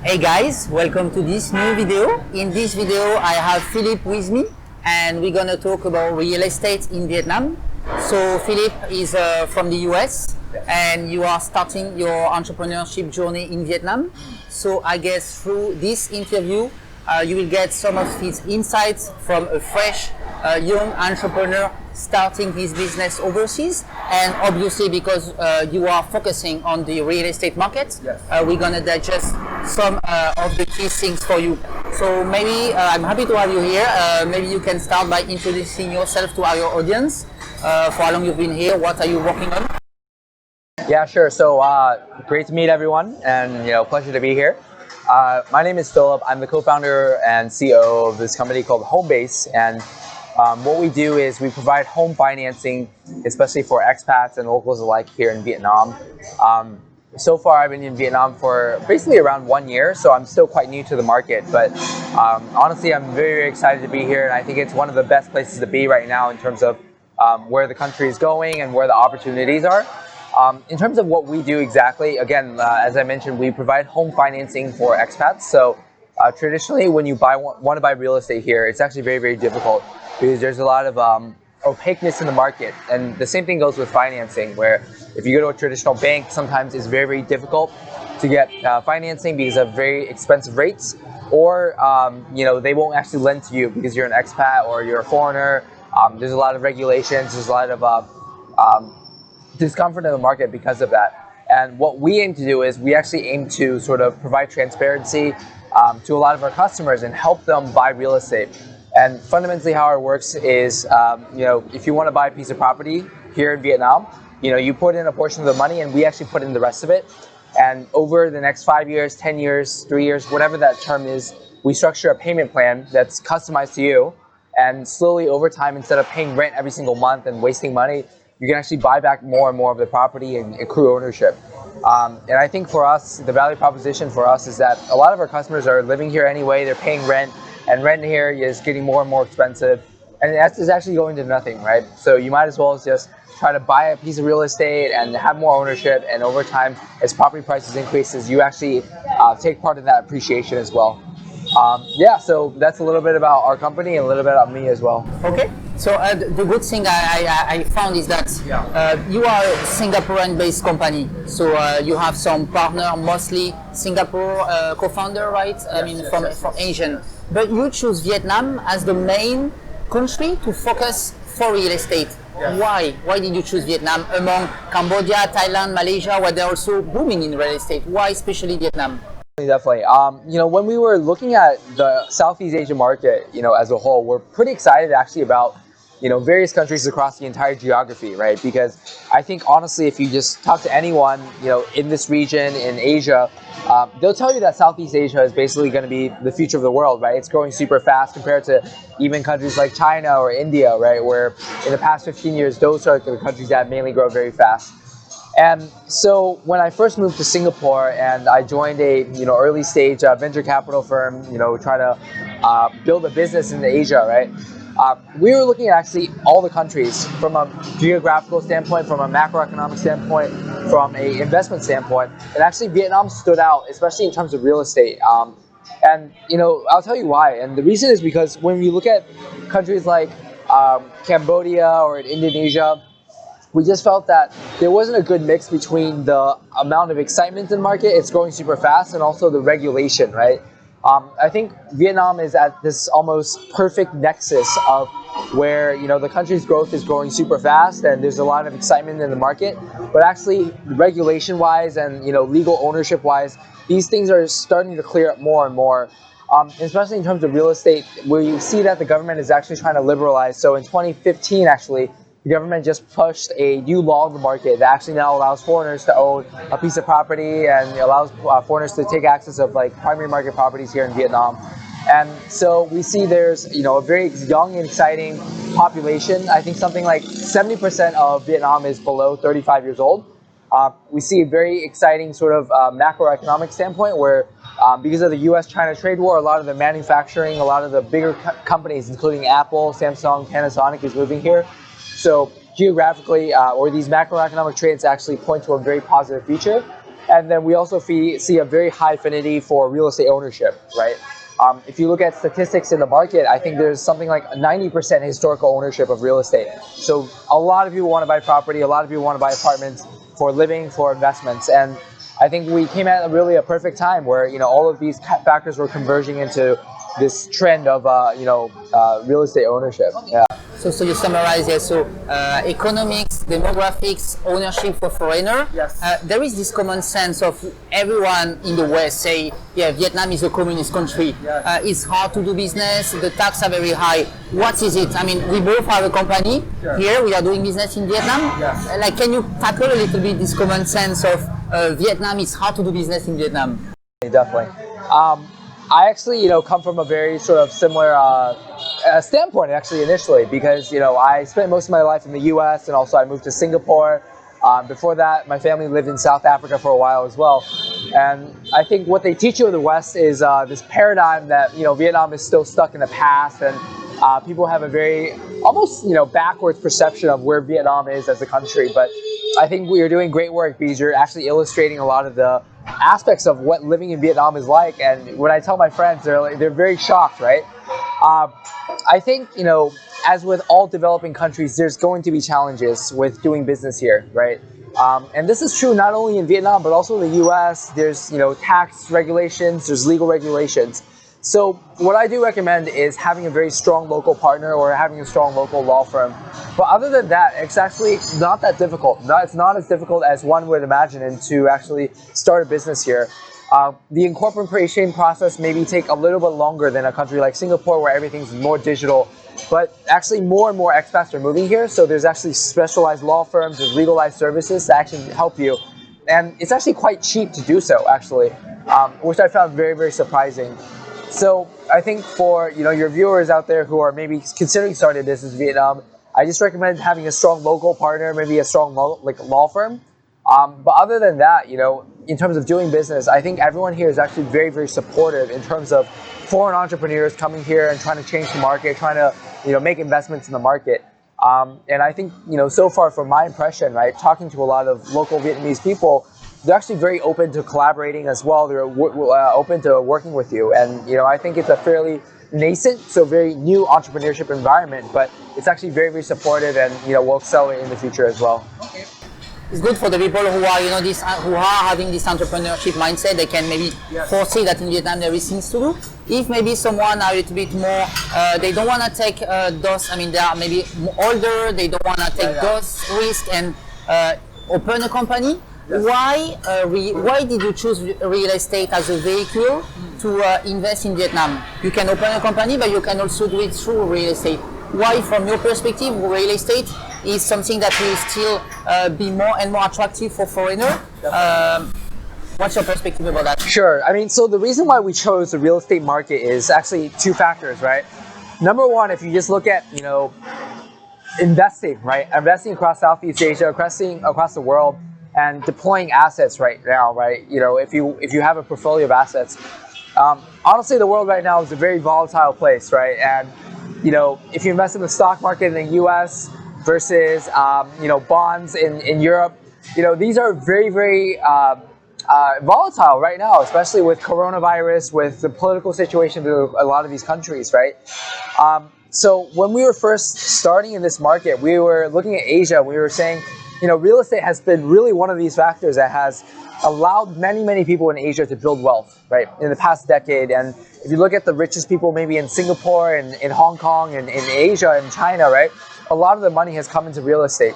Hey guys, welcome to this new video. In this video, I have Philippe with me and we're gonna talk about real estate in Vietnam. So Philippe is from the US and you are starting your entrepreneurship journey in Vietnam. So I guess through this interview, you will get some of his insights from a fresh young entrepreneur starting his business overseas, and obviously because you are focusing on the real estate market, we're gonna digest some of the key things for you. So maybe I'm happy to have you here. Maybe you can start by introducing yourself to our audience. For how long you've been here, what are you working on? Yeah, sure. So great to meet everyone, and pleasure to be here. My name is Philip. I'm the co-founder and CEO of this company called Homebase, and what we do is we provide home financing, especially for expats and locals alike here in Vietnam. So far, I've been in Vietnam for basically around 1 year, so I'm still quite new to the market. But honestly, I'm very, very excited to be here, and I think it's one of the best places to be right now in terms of where the country is going and where the opportunities are. In terms of what we do exactly, again, as I mentioned, we provide home financing for expats. So traditionally, when you want to buy real estate here, it's actually very, very difficult because there's a lot of opaqueness in the market. And the same thing goes with financing, where if you go to a traditional bank, sometimes it's very, very difficult to get financing because of very expensive rates, or they won't actually lend to you because you're an expat or you're a foreigner. There's a lot of regulations. There's a lot of discomfort in the market because of that. And what we aim to do is we actually aim to sort of provide transparency to a lot of our customers and help them buy real estate. And fundamentally how it works is, if you want to buy a piece of property here in Vietnam, you put in a portion of the money and we actually put in the rest of it. And over the next 5 years, 10 years, 3 years, whatever that term is, we structure a payment plan that's customized to you. And slowly over time, instead of paying rent every single month and wasting money, you can actually buy back more and more of the property and accrue ownership. And I think for us, the value proposition for us is that a lot of our customers are living here anyway, they're paying rent, and rent here is getting more and more expensive. And that's actually going to nothing, right? So you might as well just try to buy a piece of real estate and have more ownership, and over time, as property prices increases, you actually take part in that appreciation as well. So that's a little bit about our company and a little bit about me as well. Okay. So the good thing I found is that you are a Singaporean-based company. So you have some partner, mostly Singapore co-founder, right? From Asian. But you choose Vietnam as the main country to focus for real estate. Yeah. Why? Why did you choose Vietnam among Cambodia, Thailand, Malaysia, where they're also booming in real estate? Why especially Vietnam? Definitely. When we were looking at the Southeast Asia market, as a whole, we're pretty excited actually about, various countries across the entire geography, right? Because I think honestly, if you just talk to anyone, in this region, in Asia, they'll tell you that Southeast Asia is basically going to be the future of the world, right? It's growing super fast compared to even countries like China or India, right? Where in the past 15 years, those are the countries that mainly grow very fast. And so when I first moved to Singapore and I joined a early stage venture capital firm, trying to build a business in Asia, right? We were looking at actually all the countries from a geographical standpoint, from a macroeconomic standpoint, from an investment standpoint. And actually Vietnam stood out, especially in terms of real estate. And I'll tell you why. And the reason is because when we look at countries like Cambodia or Indonesia, we just felt that there wasn't a good mix between the amount of excitement in the market, it's growing super fast, and also the regulation, right? I think Vietnam is at this almost perfect nexus of where, the country's growth is growing super fast and there's a lot of excitement in the market, but actually regulation-wise and, legal ownership-wise, these things are starting to clear up more and more. Especially in terms of real estate, where you see that the government is actually trying to liberalize. So in 2015, actually, the government just pushed a new law in the market that actually now allows foreigners to own a piece of property and allows foreigners to take access of primary market properties here in Vietnam. And so we see there's a very young and exciting population. I think something like 70% of Vietnam is below 35 years old. We see a very exciting sort of macroeconomic standpoint where because of the US-China trade war, a lot of the manufacturing, a lot of the bigger companies, including Apple, Samsung, Panasonic, is moving here. So geographically, or these macroeconomic trends actually point to a very positive future. And then we also see a very high affinity for real estate ownership, right? If you look at statistics in the market, I think there's something like 90% historical ownership of real estate. So a lot of people want to buy property, a lot of people want to buy apartments for living, for investments. And I think we came at really a perfect time where, all of these factors were converging into this trend of, real estate ownership. Yeah. So you summarize here. So economics, demographics, ownership for foreigner. Yes. There is this common sense of everyone in the West say, yeah, Vietnam is a communist country. Yes. It's hard to do business. The tax are very high. What is it? I mean, we both have a company here. We are doing business in Vietnam. Yes. Can you tackle a little bit this common sense of Vietnam? It's hard to do business in Vietnam. Definitely. I actually, come from a very sort of similar standpoint actually initially because, I spent most of my life in the U.S. and also I moved to Singapore. Before that, my family lived in South Africa for a while as well. And I think what they teach you in the West is this paradigm that, Vietnam is still stuck in the past and people have a very almost, backwards perception of where Vietnam is as a country. But I think we are doing great work because you're actually illustrating a lot of the aspects of what living in Vietnam is like. And when I tell my friends, they're very shocked, right? I think, as with all developing countries, there's going to be challenges with doing business here, right? And this is true not only in Vietnam, but also in the US. There's, tax regulations, there's legal regulations. So what I do recommend is having a very strong local partner or having a strong local law firm. But other than that, it's actually not that difficult. It's not as difficult as one would imagine and to actually start a business here. The incorporation process maybe take a little bit longer than a country like Singapore where everything's more digital. But actually more and more expats are moving here. So there's actually specialized law firms, there's legalized services to actually help you. And it's actually quite cheap to do so, actually, which I found very, very surprising. So I think for your viewers out there who are maybe considering starting a business in Vietnam, I just recommend having a strong local partner, maybe a strong law firm. But other than that, in terms of doing business, I think everyone here is actually very, very supportive in terms of foreign entrepreneurs coming here and trying to change the market, trying to make investments in the market. And I think so far from my impression, right, talking to a lot of local Vietnamese people, they're actually very open to collaborating as well. They're open to working with you. And, I think it's a fairly nascent, so very new entrepreneurship environment, but it's actually very, very supportive and, will excel in the future as well. Okay. It's good for the people who are, who are having this entrepreneurship mindset. They can maybe foresee that in Vietnam there is things to do. If maybe someone are a little bit more, they don't want to take those, they are maybe older, they don't want to take those risks and open a company. Why did you choose real estate as a vehicle to invest in Vietnam? You can open a company, but you can also do it through real estate. Why, from your perspective, real estate is something that will still be more and more attractive for foreigners? What's your perspective about that? Sure. So the reason why we chose the real estate market is actually two factors, right? Number one, if you just look at, investing, right? Investing across Southeast Asia, investing across the world, and deploying assets right now, right? If you have a portfolio of assets, honestly, the world right now is a very volatile place, right? And if you invest in the stock market in the U.S. versus bonds in Europe, these are very, very volatile right now, especially with coronavirus, with the political situation in a lot of these countries, right? So when we were first starting in this market, we were looking at Asia. We were saying, real estate has been really one of these factors that has allowed many, many people in Asia to build wealth, right, in the past decade. And if you look at the richest people maybe in Singapore and in Hong Kong and in Asia and China, right, a lot of the money has come into real estate.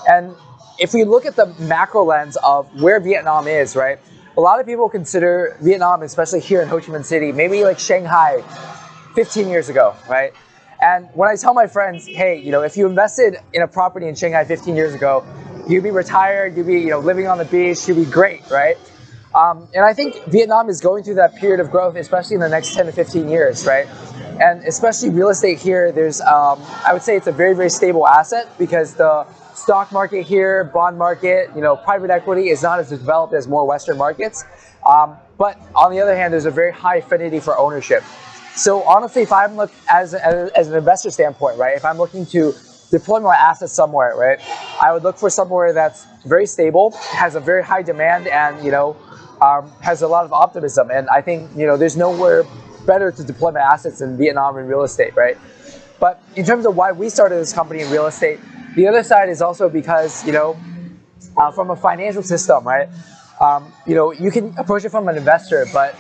And if we look at the macro lens of where Vietnam is, right, a lot of people consider Vietnam, especially here in Ho Chi Minh City, maybe like Shanghai 15 years ago, right? And when I tell my friends, hey, if you invested in a property in Shanghai 15 years ago, you'd be retired, you'd be living on the beach, you'd be great, right? And I think Vietnam is going through that period of growth, especially in the next 10 to 15 years, right? And especially real estate here, there's, I would say it's a very, very stable asset because the stock market here, bond market, private equity is not as developed as more Western markets. But on the other hand, there's a very high affinity for ownership. So honestly, if I'm as an investor standpoint, right, if I'm looking to deploy my assets somewhere, right, I would look for somewhere that's very stable, has a very high demand, and has a lot of optimism. And I think there's nowhere better to deploy my assets in Vietnam in real estate, right? But in terms of why we started this company in real estate, the other side is also because from a financial system, right? You can approach it from an investor, but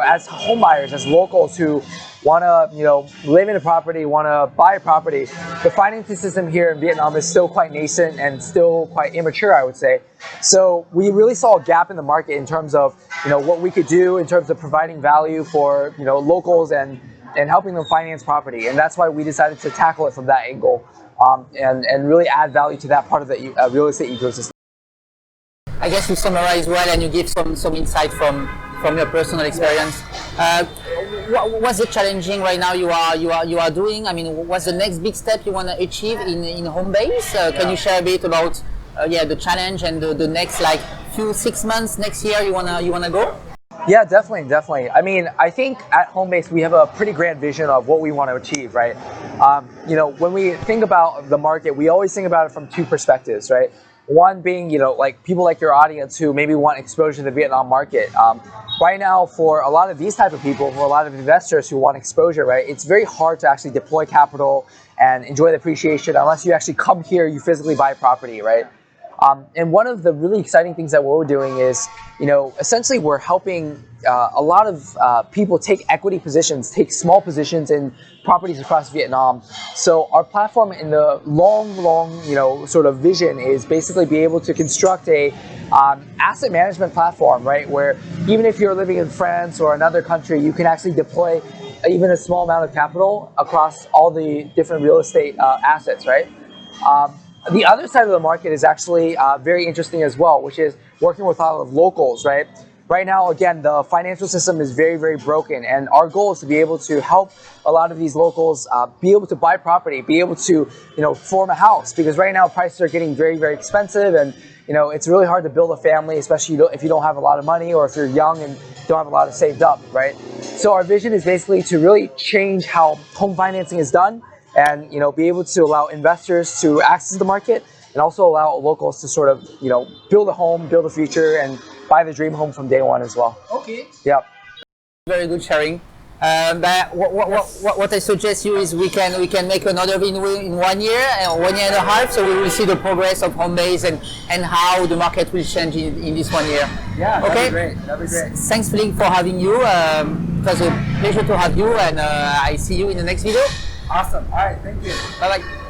as home buyers, as locals who want to live in a property, want to buy a property, the financing system here in Vietnam is still quite nascent and still quite immature, I would say. So we really saw a gap in the market in terms of what we could do in terms of providing value for locals and helping them finance property, and that's why we decided to tackle it from that angle, and really add value to that part of the real estate ecosystem. I guess you summarize well and you give some insight from your personal experience. What's the challenging right now you are doing? I mean, what's the next big step you want to achieve in Homebase? Can you share a bit about the challenge and the next few 6 months next year you wanna go? Yeah, definitely. I mean, I think at Homebase we have a pretty grand vision of what we want to achieve, right? When we think about the market, we always think about it from two perspectives, right? One being, people like your audience who maybe want exposure to the Vietnam market. Right now, for a lot of these type of people, for a lot of investors who want exposure, right, it's very hard to actually deploy capital and enjoy the appreciation unless you actually come here, you physically buy property, right? And one of the really exciting things that we're doing is, essentially we're helping a lot of people take equity positions, take small positions in properties across Vietnam. So our platform in the long, sort of vision is basically be able to construct a asset management platform, right? Where even if you're living in France or another country, you can actually deploy even a small amount of capital across all the different real estate assets, right? The other side of the market is actually very interesting as well, which is working with a lot of locals, right? Right now, again, the financial system is very, very broken, and our goal is to be able to help a lot of these locals be able to buy property, be able to, form a house, because right now prices are getting very, very expensive, and it's really hard to build a family, especially if you don't have a lot of money or if you're young and don't have a lot of saved up, right? So our vision is basically to really change how home financing is done, and be able to allow investors to access the market, and also allow locals to sort of build a home, build a future, and buy the dream home from day one as well. Okay. Yeah. Very good sharing. But what I suggest you is we can make another video in 1 year or 1 year and a half, so we will see the progress of Homebase and how the market will change in this 1 year. Yeah. Okay. That'd be great. Thanks, Philippe, for having you. It was a pleasure to have you, and I see you in the next video. Awesome. All right. Thank you. Bye bye.